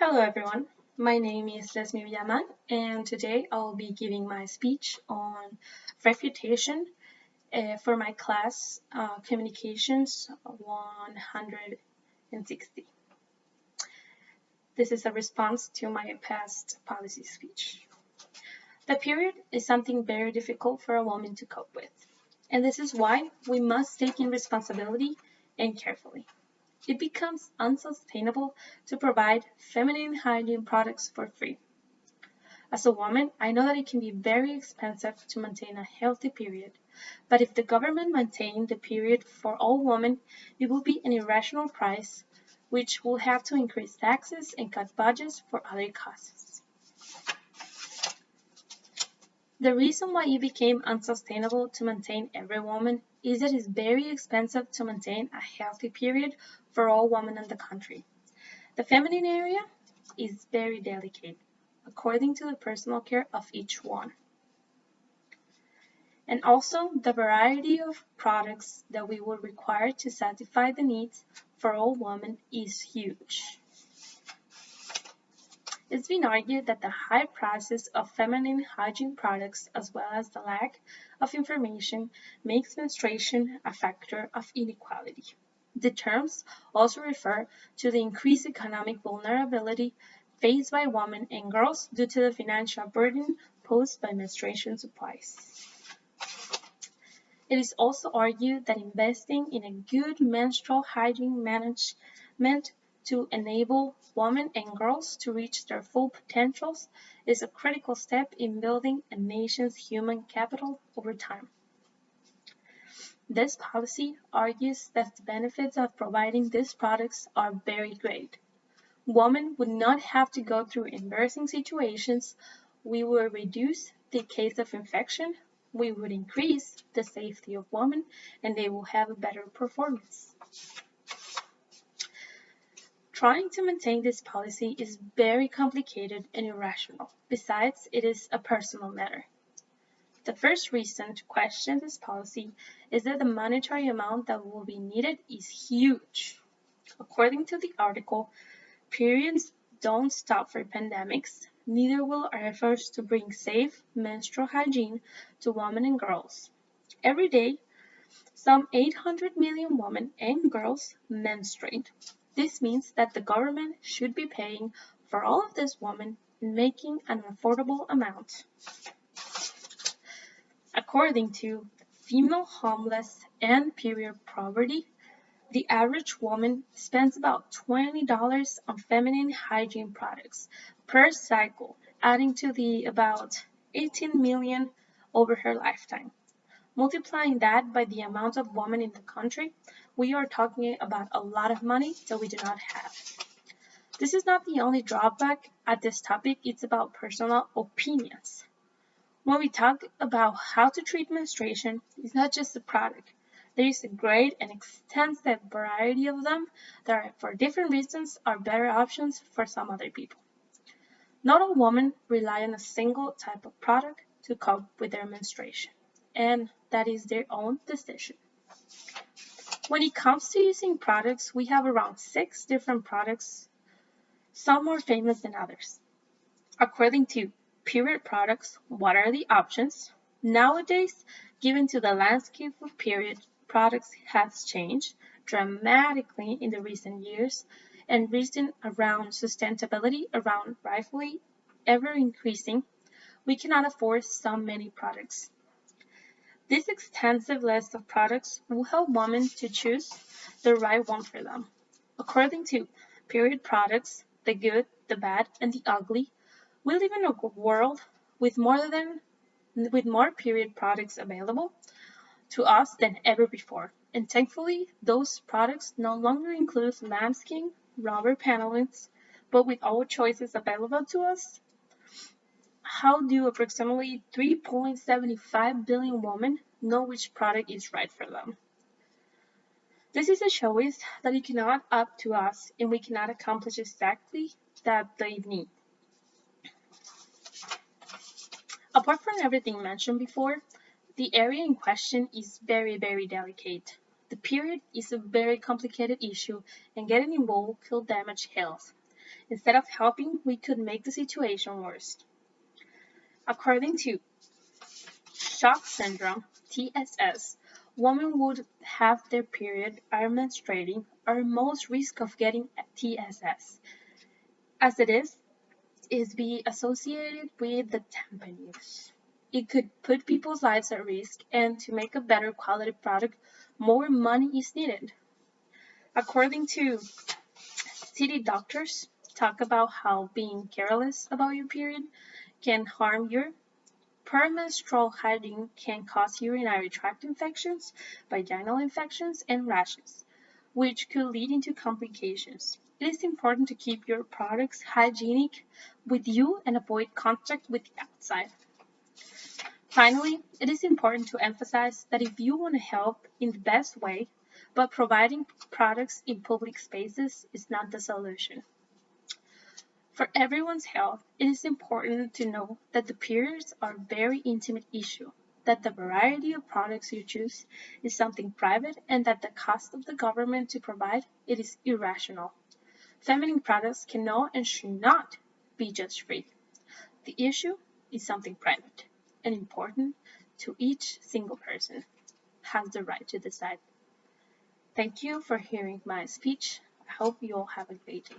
Hello everyone, my name is Lesmi Villaman and today I'll be giving my speech on Refutation for my class Communications 160. This is a response to my past policy speech. The period is something very difficult for a woman to cope with, and this is why we must take in responsibility and carefully. It becomes unsustainable to provide feminine hygiene products for free. As a woman, I know that it can be very expensive to maintain a healthy period, but if the government maintained the period for all women, it would be an irrational price, which will have to increase taxes and cut budgets for other causes. The reason why it became unsustainable to maintain every woman is that it's very expensive to maintain a healthy period for all women in the country. The feminine area is very delicate, according to the personal care of each one. And also, the variety of products that we will require to satisfy the needs for all women is huge. It's been argued that the high prices of feminine hygiene products as well as the lack of information makes menstruation a factor of inequality. The terms also refer to the increased economic vulnerability faced by women and girls due to the financial burden posed by menstruation supplies. It is also argued that investing in a good menstrual hygiene management to enable women and girls to reach their full potentials is a critical step in building a nation's human capital over time. This policy argues that the benefits of providing these products are very great. Women would not have to go through embarrassing situations. We will reduce the case of infection. We would increase the safety of women, and they will have a better performance. Trying to maintain this policy is very complicated and irrational. Besides, it is a personal matter. The first reason to question this policy is that the monetary amount that will be needed is huge. According to the article, periods don't stop for pandemics, neither will our efforts to bring safe menstrual hygiene to women and girls. Every day, some 800 million women and girls menstruate. This means that the government should be paying for all of these women and making an affordable amount. According to Female Homeless and Period Poverty, the average woman spends about $20 on feminine hygiene products per cycle, adding to the about 18 million over her lifetime. Multiplying that by the amount of women in the country, we are talking about a lot of money that we do not have. This is not the only drawback at this topic, it's about personal opinions. When we talk about how to treat menstruation, it's not just the product. There is a great and extensive variety of them that are, for different reasons, are better options for some other people. Not all women rely on a single type of product to cope with their menstruation, and that is their own decision. When it comes to using products, we have around 6 different products, some more famous than others. According to period products, what are the options? Nowadays, given to the landscape of period products has changed dramatically in the recent years, and reason around sustainability around rightfully ever increasing, we cannot afford so many products. This extensive list of products will help women to choose the right one for them. According to period products, the good, the bad, and the ugly, we live in a world with more period products available to us than ever before. And thankfully, those products no longer include lambskin, rubber panelings, but with all choices available to us, how do approximately 3.75 billion women know which product is right for them? This is a choice that it cannot up to us, and we cannot accomplish exactly that they need. Apart from everything mentioned before, the area in question is very, very delicate. The period is a very complicated issue, and getting involved could damage health. Instead of helping, we could make the situation worse. According to shock syndrome, TSS, women would have their period are menstruating are most risk of getting TSS, as it is be associated with the tampon use. It could put people's lives at risk, and to make a better quality product, more money is needed. According to city doctors, talk about how being careless about your period can harm your premenstrual hygiene can cause urinary tract infections, vaginal infections, and rashes, which could lead into complications. It is important to keep your products hygienic with you and avoid contact with the outside. Finally, it is important to emphasize that if you want to help in the best way, but providing products in public spaces is not the solution. For everyone's health, it is important to know that the periods are a very intimate issue, that the variety of products you choose is something private, and that the cost of the government to provide it is irrational. Feminine products cannot and should not be just free. The issue is something private and important to each single person has the right to decide. Thank you for hearing my speech. I hope you all have a great day.